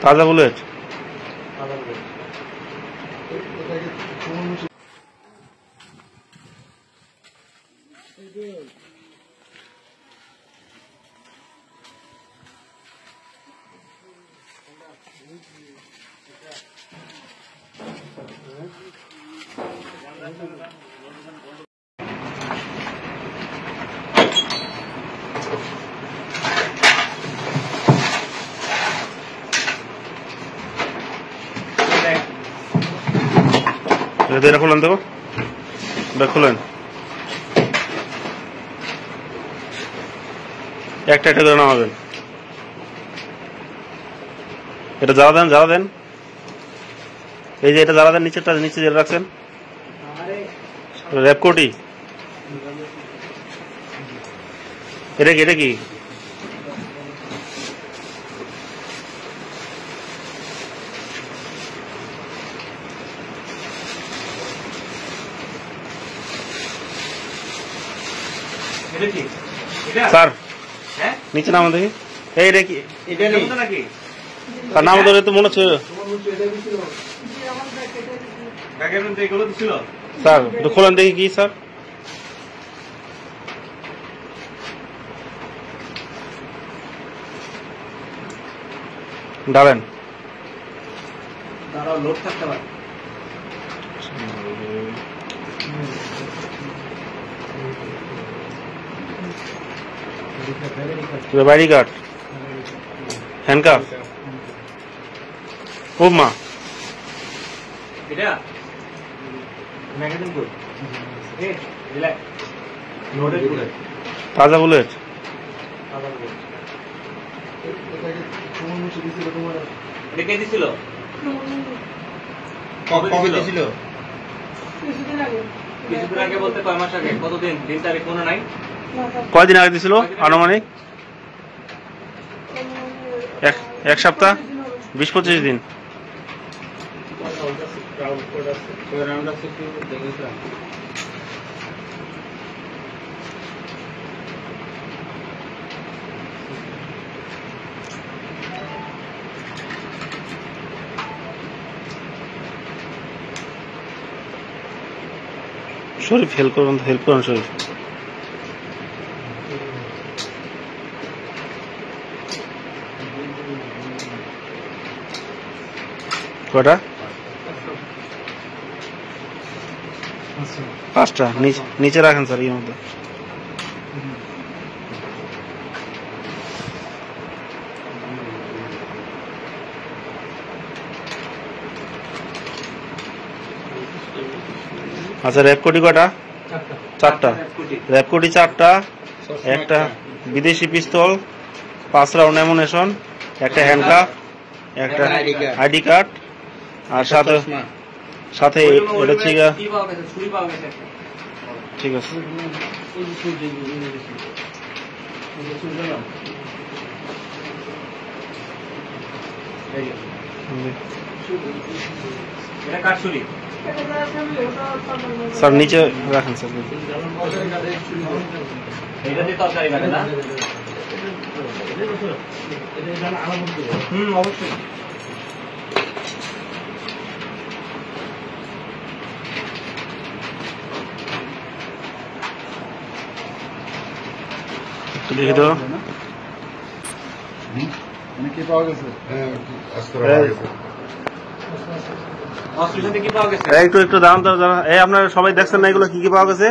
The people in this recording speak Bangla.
তাজা বুলেট। এটা খুলেন দেখো, এটা খুলেন, একটা একটা করে নামাবেন। এটা জ্বালা দেন, জ্বালা দেন, এই যে এটা জ্বালা দেন, নিচেরটা নিচে জেলে রাখছেন। র্যাপকোটি এটা কি, এটা কি? স্যার নিচে নাম দেখি, এই রে কি তার নাম ধরে তো মনে হচ্ছে স্যার, একটু খোলেন দেখি কি স্যার। ডালেন লোড থাকতে পারে। বাইরি কার্ড, হ্যান্ডকাফ, উপমা, তাজা বুলেট। কয়দিন আগে দিছিল? আনুমানিক এক সপ্তাহ, 20-25 দিন। শরীফ হেল্প করুন, হেল্প করুন শরীফ। কটা? 5টা। নিচে রাখেন স্যার, এর মধ্যে। আচ্ছা, র্যাপকোটি কটা? 4টা। র্যাপকোটি 4টা, একটা বিদেশি পিস্তল, 5 রাউন্ড অ্যামুনেশন, একটা হ্যান্ডকাফ, একটা আইডি কার্ড, আর সাথে সাথে এটা ঠিক আছে। স্যার নিচে রাখেন স্যার। অবশ্যই লিখে দাও। কি পাওয়া গেছে? একটু দাম তো, এই আপনারা সবাই দেখছেন না এগুলো কি কি পাওয়া গেছে?